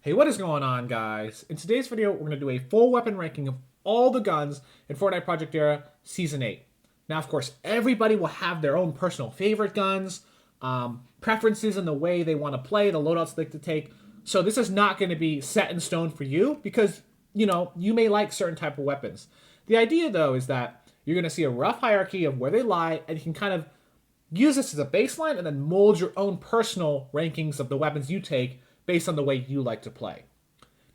Hey, what is going on, guys? In today's video, we're going to do a full weapon ranking of all the guns in Fortnite Project Era Season 8. Now, of course, everybody will have their own personal favorite guns, preferences in the way they want to play, the loadouts they like to take. So this is not going to be set in stone for you because, you may like certain type of weapons. The idea, though, is that you're going to see a rough hierarchy of where they lie, and you can kind of use this as a baseline and then mold your own personal rankings of the weapons you take based on the way you like to play.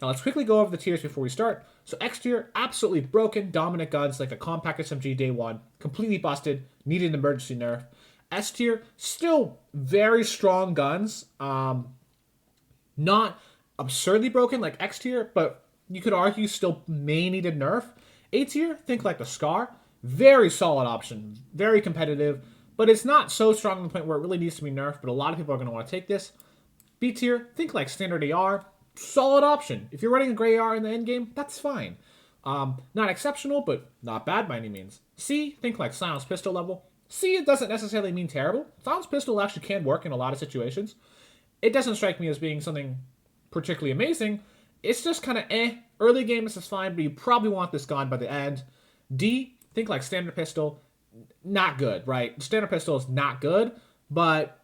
Now let's quickly go over the tiers before we start. So X tier, absolutely broken, dominant guns like the compact SMG day one, completely busted, needed an emergency nerf. S tier, still very strong guns, not absurdly broken like X tier, but you could argue still may need a nerf. A tier, think like the Scar, very solid option, very competitive, but it's not so strong to the point where it really needs to be nerfed, but a lot of people are going to want to take this. B tier, think like standard AR, solid option. If you're running a gray AR in the end game, that's fine. Not exceptional, but not bad by any means. C, think like silenced pistol level. C, it doesn't necessarily mean terrible. Silenced pistol actually can work in a lot of situations. It doesn't strike me as being something particularly amazing. It's just kind of Early game, this is fine, but you probably want this gone by the end. D, think like standard pistol. Not good, right? Standard pistol is not good, but,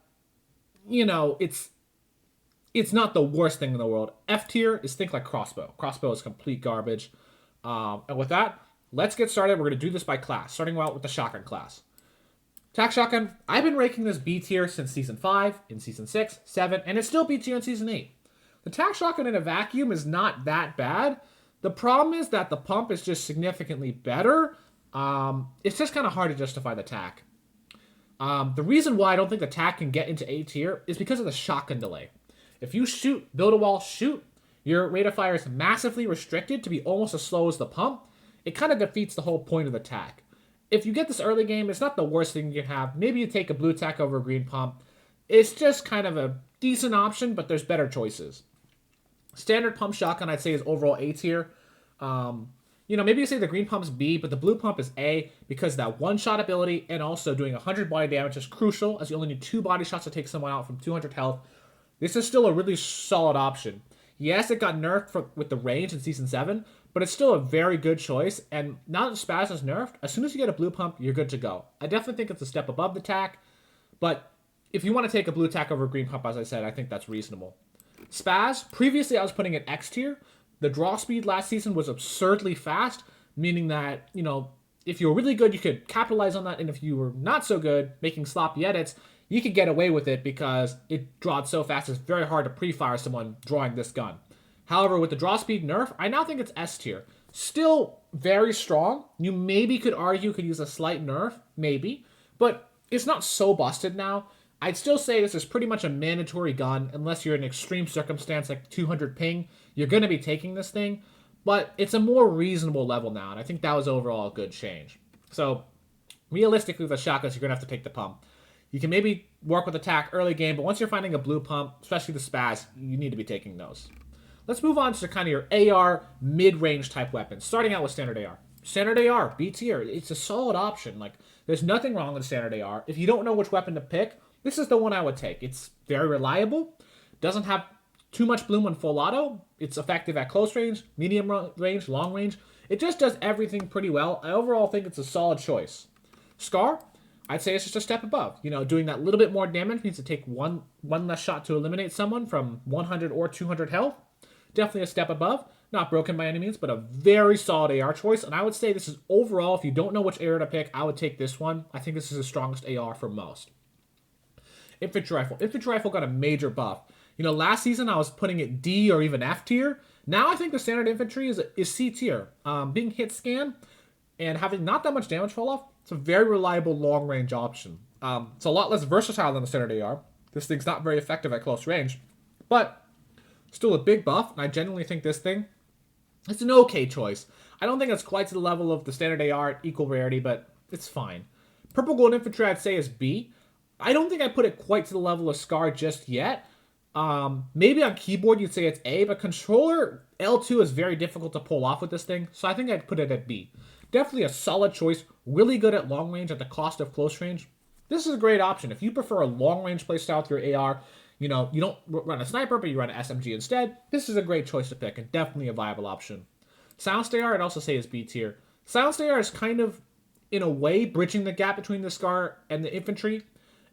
it's not the worst thing in the world. F tier is think like crossbow. Crossbow is complete garbage. And with that, let's get started. We're going to do this by class, starting out with the shotgun class. Tac shotgun, I've been ranking this B tier since Season 5, in Season 6, 7, and it's still B tier in Season 8. The tac shotgun in a vacuum is not that bad. The problem is that the pump is just significantly better. It's just kind of hard to justify the tac. The reason why I don't think the tac can get into A tier is because of the shotgun delay. If you shoot, build a wall, shoot, your rate of fire is massively restricted to be almost as slow as the pump. It kind of defeats the whole point of the tac. If you get this early game, it's not the worst thing you can have. Maybe you take a blue tac over a green pump. It's just kind of a decent option, but there's better choices. Standard pump shotgun, I'd say, is overall A tier. Maybe you say the green pump's B, but the blue pump is A because that one-shot ability and also doing 100 body damage is crucial, as you only need 2 body shots to take someone out from 200 health. This is still a really solid option. Yes, it got nerfed with the range in Season 7, but it's still a very good choice, and now that Spaz is nerfed, as soon as you get a blue pump, you're good to go. I definitely think it's a step above the tac, but if you want to take a blue tac over a green pump, as I said, I think that's reasonable. Spaz, previously I was putting it X tier. The draw speed last season was absurdly fast, meaning that, if you were really good, you could capitalize on that, and if you were not so good, making sloppy edits, you could get away with it because it drawed so fast, it's very hard to pre-fire someone drawing this gun. However, with the draw speed nerf, I now think it's S tier. Still very strong. You maybe could argue could use a slight nerf, maybe, but it's not so busted now. I'd still say this is pretty much a mandatory gun unless you're in an extreme circumstance like 200 ping. You're going to be taking this thing, but it's a more reasonable level now, and I think that was overall a good change. So, realistically, with the shotguns, you're going to have to take the pump. You can maybe work with attack early game, but once you're finding a blue pump, especially the Spaz, you need to be taking those. Let's move on to kind of your AR mid-range type weapons, starting out with standard AR. Standard AR, B tier, it's a solid option. Like, there's nothing wrong with standard AR. If you don't know which weapon to pick, this is the one I would take. It's very reliable, doesn't have too much bloom on full auto. It's effective at close range, medium range, long range. It just does everything pretty well. I overall think it's a solid choice. Scar, I'd say it's just a step above. Doing that little bit more damage means to take one less shot to eliminate someone from 100 or 200 health. Definitely a step above. Not broken by any means, but a very solid AR choice. And I would say this is overall, if you don't know which AR to pick, I would take this one. I think this is the strongest AR for most. Infantry rifle. Infantry rifle got a major buff. Last season I was putting it D or even F tier. Now I think the standard infantry is C tier. Being hit scan and having not that much damage fall off, it's a very reliable long range option. It's a lot less versatile than the standard AR. This thing's not very effective at close range, but still a big buff. And I genuinely think this thing, it's an okay choice. I don't think it's quite to the level of the standard AR at equal rarity, but it's fine. Purple gold infantry I'd say is B. I don't think I put it quite to the level of Scar just yet. Maybe on keyboard you'd say it's A, but controller L2 is very difficult to pull off with this thing, so I think I'd put it at B. Definitely a solid choice, really good at long range at the cost of close range. This is a great option. If you prefer a long range playstyle with your AR, You know, you don't run a sniper, but you run an SMG instead. This is a great choice to pick and definitely a viable option. Silenced AR, I'd also say is B tier. Silenced AR is kind of, in a way, bridging the gap between the SCAR and the infantry.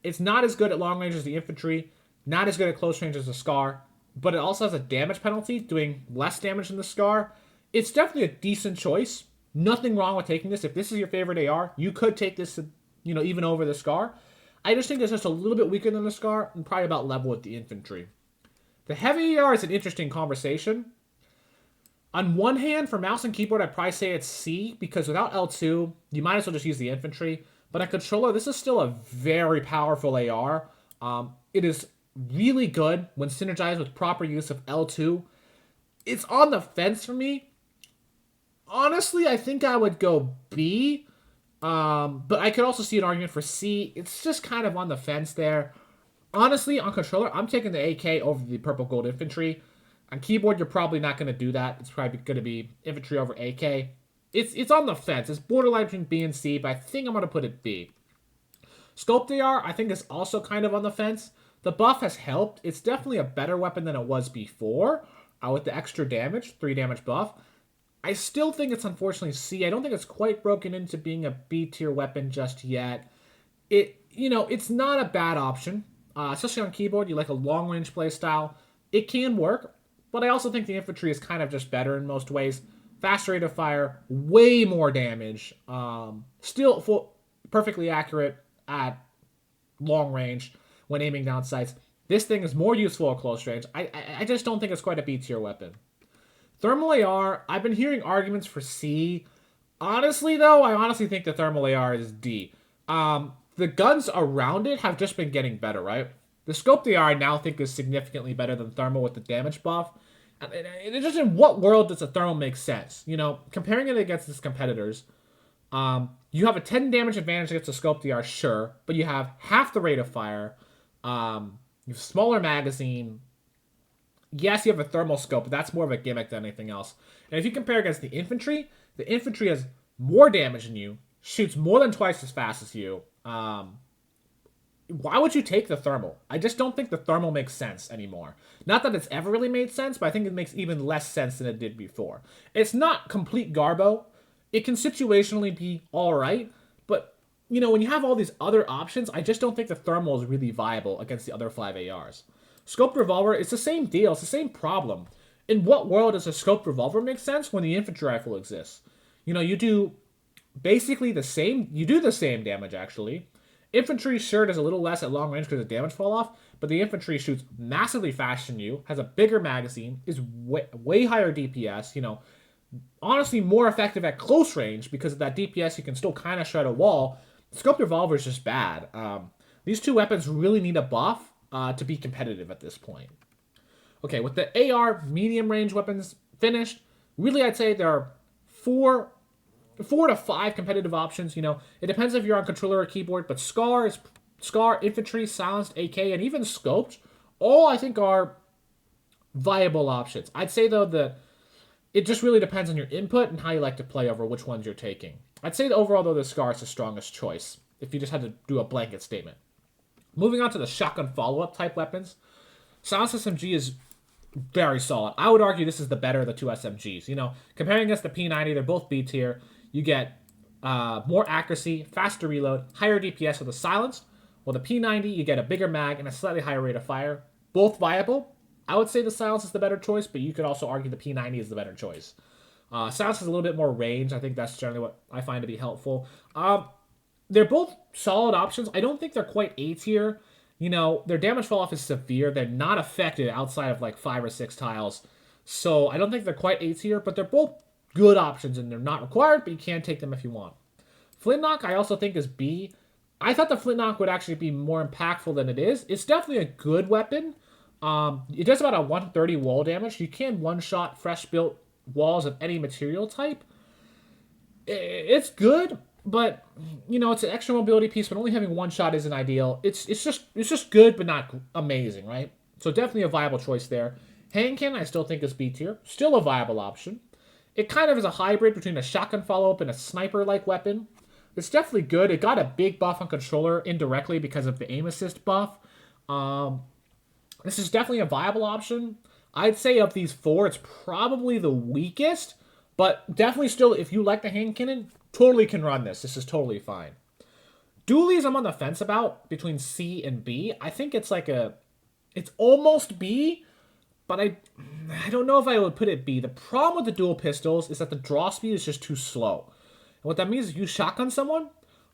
It's not as good at long range as the infantry, not as good at close range as the SCAR, but it also has a damage penalty, doing less damage than the SCAR. It's definitely a decent choice. Nothing wrong with taking this. If this is your favorite AR, you could take this, you know, even over the SCAR. I just think it's just a little bit weaker than the SCAR and probably about level with the infantry. The heavy AR is an interesting conversation. On one hand, for mouse and keyboard, I'd probably say it's C, because without L2, you might as well just use the infantry. But on controller, this is still a very powerful AR. It is really good when synergized with proper use of L2. It's on the fence for me. Honestly, I think I would go B. But I could also see an argument for C. It's just kind of on the fence there. Honestly, on controller, I'm taking the AK over the purple gold infantry. On keyboard, you're probably not going to do that. It's probably going to be infantry over AK. It's on the fence. It's borderline between B and C, but I think I'm going to put it B. Scoped AR, I think, is also kind of on the fence. The buff has helped. It's definitely a better weapon than it was before, with the extra damage, 3 damage buff. I still think it's unfortunately C. I don't think it's quite broken into being a B tier weapon just yet. It's not a bad option, especially on keyboard. You like a long range play style. It can work, but I also think the infantry is kind of just better in most ways. Faster rate of fire, way more damage. Still perfectly accurate at long range when aiming down sights. This thing is more useful at close range. I just don't think it's quite a B tier weapon. Thermal AR, I've been hearing arguments for C. Honestly, though, I honestly think the thermal AR is D. The guns around it have just been getting better, right? The scoped AR I now think is significantly better than thermal with the damage buff. And it's just, in what world does a thermal make sense? You know, comparing it against its competitors, you have a 10 damage advantage against the scoped AR, sure, but you have half the rate of fire. You have a smaller magazine. Yes, you have a thermal scope, but that's more of a gimmick than anything else. And if you compare against the infantry has more damage than you, shoots more than twice as fast as you. Why would you take the thermal? I just don't think the thermal makes sense anymore. Not that it's ever really made sense, but I think it makes even less sense than it did before. It's not complete garbo. It can situationally be alright, but, you know, when you have all these other options, I just don't think the thermal is really viable against the other 5 ARs. Scoped revolver, it's the same deal. It's the same problem. In what world does a scoped revolver make sense when the infantry rifle exists? You know, you do basically the same. You do the same damage, actually. Infantry sure does a little less at long range because of damage fall off, but the infantry shoots massively faster than you, has a bigger magazine, is way higher DPS, you know, honestly more effective at close range because of that DPS. You can still kind of shred a wall. Scoped revolver is just bad. These two weapons really need a buff to be competitive at this point. Okay, with the AR medium range weapons finished, really I'd say there are four to five competitive options. You know, it depends if you're on controller or keyboard, but SCAR, infantry, silenced, AK, and even scoped, all I think are viable options. I'd say though that it just really depends on your input and how you like to play over which ones you're taking. I'd say that overall though the SCAR is the strongest choice if you just had to do a blanket statement. Moving on to the shotgun follow-up type weapons, silenced SMG is very solid. I would argue this is the better of the two SMGs. You know, comparing against the P90, they're both B tier. You get more accuracy, faster reload, higher DPS with the silenced. While the P90, you get a bigger mag and a slightly higher rate of fire. Both viable. I would say the silence is the better choice, but you could also argue the P90 is the better choice. Silence has a little bit more range. I think that's generally what I find to be helpful. They're both solid options. I don't think they're quite A tier. You know, their damage fall off is severe. They're not affected outside of like 5 or 6 tiles. So I don't think they're quite A tier, but they're both good options and they're not required, but you can take them if you want. Flintlock I also think is B. I thought the Flintlock would actually be more impactful than it is. It's definitely a good weapon. It does about a 130 wall damage. You can one-shot fresh built walls of any material type. It's good, but you know, it's an extra mobility piece, but only having one shot isn't ideal. It's just good, but not amazing, right? So definitely a viable choice there. Handcan I still think is B tier. Still a viable option. It kind of is a hybrid between a shotgun follow-up and a sniper-like weapon. It's definitely good. It got a big buff on controller indirectly because of the aim assist buff. This is definitely a viable option. I'd say of these four, it's probably the weakest, but definitely still, if you like the hand cannon, totally can run this. This is totally fine. Dualies, I'm on the fence about between C and B. I think it's like it's almost B, but I don't know if I would put it B. The problem with the dual pistols is that the draw speed is just too slow. And what that means is you shotgun someone,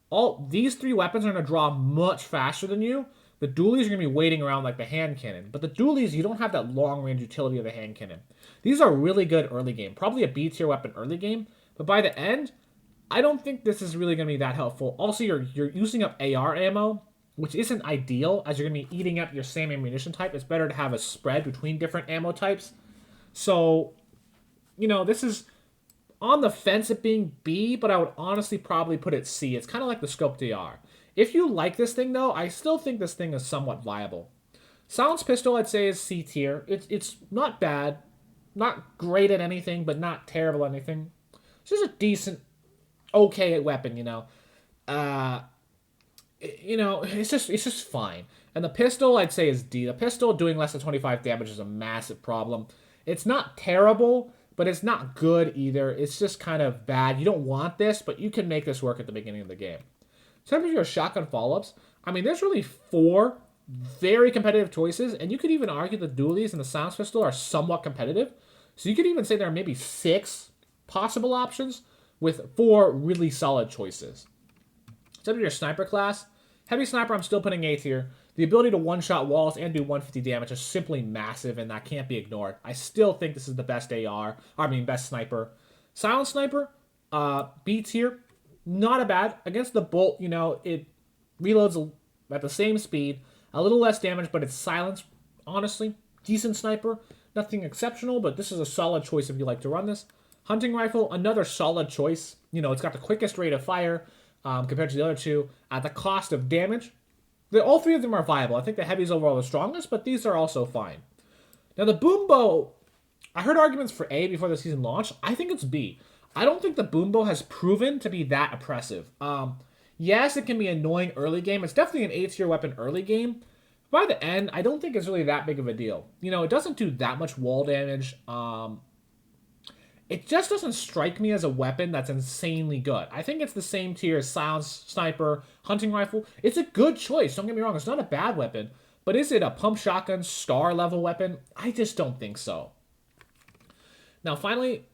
all these three weapons are going to draw much faster than you. The dualies are going to be waiting around like the hand cannon. But the dualies, you don't have that long range utility of the hand cannon. These are really good early game. Probably a B tier weapon early game. But by the end, I don't think this is really going to be that helpful. Also, you're using up AR ammo, which isn't ideal as you're going to be eating up your same ammunition type. It's better to have a spread between different ammo types. So, this is on the fence at being B, but I would honestly probably put it C. It's kind of like the Scope DR. If you like this thing, though, I still think this thing is somewhat viable. Silence Pistol, I'd say, is C tier. It's not bad. Not great at anything, but not terrible at anything. It's just a decent, okay weapon, it's just fine. And the pistol, I'd say, is D. The pistol doing less than 25 damage is a massive problem. It's not terrible, but it's not good either. It's just kind of bad. You don't want this, but you can make this work at the beginning of the game. In terms of your shotgun follow-ups, I mean, there's really four very competitive choices, and you could even argue the dualies and the silence pistol are somewhat competitive. So you could even say there are maybe 6 possible options with 4 really solid choices. In terms of your sniper class, heavy sniper, I'm still putting A tier. The ability to one-shot walls and do 150 damage is simply massive, and that can't be ignored. I still think this is the best best sniper. Silent sniper, B tier, not a bad. Against the bolt, it reloads at the same speed, a little less damage, but it's silence. Honestly, decent sniper. Nothing exceptional, but this is a solid choice if you like to run this. Hunting rifle, another solid choice. It's got the quickest rate of fire compared to the other two at the cost of damage. All three of them are viable. I think the heavy's overall the strongest, but these are also fine. Now the boom bow, I heard arguments for A before the season launched. I think it's B. I don't think the boom bow has proven to be that oppressive. Yes, it can be annoying early game. It's definitely an A tier weapon early game. By the end, I don't think it's really that big of a deal. It doesn't do that much wall damage. It just doesn't strike me as a weapon that's insanely good. I think it's the same tier as silence, sniper, hunting rifle. It's a good choice. Don't get me wrong. It's not a bad weapon. But is it a pump shotgun star level weapon? I just don't think so. Now, finally,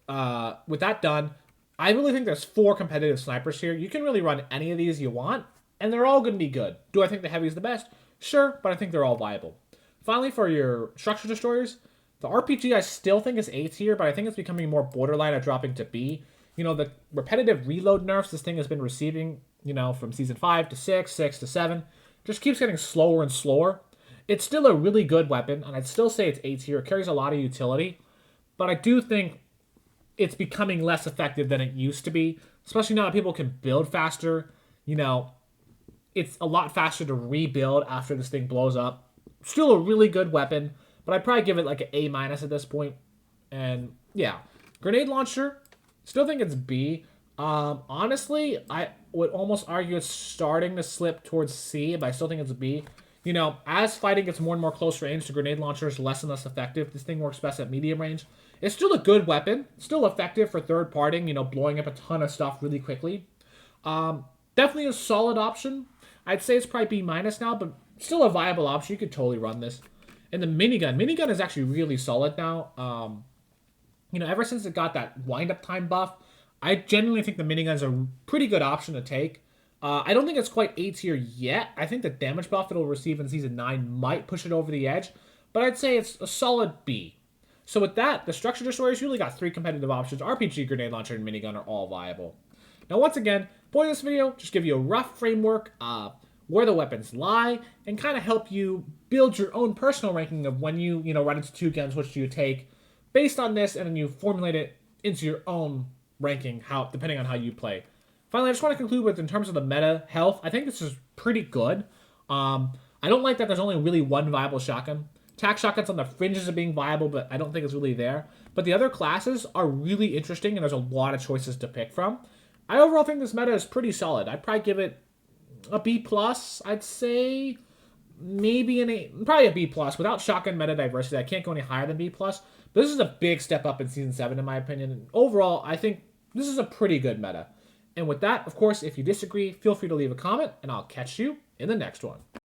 with that done, I really think there's 4 competitive snipers here. You can really run any of these you want, and they're all going to be good. Do I think the heavy is the best? Sure, but I think they're all viable. Finally, for your structure destroyers, the RPG I still think is A tier, but I think it's becoming more borderline at dropping to B. The repetitive reload nerfs this thing has been receiving, from Season 5 to 6, 6 to 7, just keeps getting slower and slower. It's still a really good weapon, and I'd still say it's A tier. It carries a lot of utility, but I do think it's becoming less effective than it used to be, especially now that people can build faster. It's a lot faster to rebuild after this thing blows up. Still a really good weapon, but I'd probably give it like an A- at this point. And yeah, grenade launcher, still think it's B. Honestly, I would almost argue it's starting to slip towards C, but I still think it's B. As fighting gets more and more close range, the grenade launcher is less and less effective. This thing works best at medium range. It's still a good weapon, still effective for third partying, blowing up a ton of stuff really quickly. Definitely a solid option. I'd say it's probably B- now, but still a viable option. You could totally run this. And the minigun is actually really solid now. Ever since it got that wind-up time buff, I genuinely think the minigun's a pretty good option to take. I don't think it's quite A tier yet. I think the damage buff it'll receive in Season 9 might push it over the edge, but I'd say it's a solid B. So with that, the structure destroyers really got 3 competitive options. RPG, grenade launcher, and minigun are all viable. Now, once again, point of this video, just give you a rough framework of where the weapons lie, and kind of help you build your own personal ranking of when you run into 2 guns, which do you take based on this, and then you formulate it into your own ranking, depending on how you play. Finally, I just want to conclude with, in terms of the meta health, I think this is pretty good. I don't like that there's only really one viable shotgun. Tac shotgun's on the fringes of being viable, but I don't think it's really there. But the other classes are really interesting, and there's a lot of choices to pick from. I overall think this meta is pretty solid. I'd probably give it a B+, I'd say. maybe an A, probably a B plus. Without shotgun meta diversity, I can't go any higher than B plus. But this is a big step up in season 7, in my opinion. And overall, I think this is a pretty good meta. And with that, of course, if you disagree, feel free to leave a comment, and I'll catch you in the next one.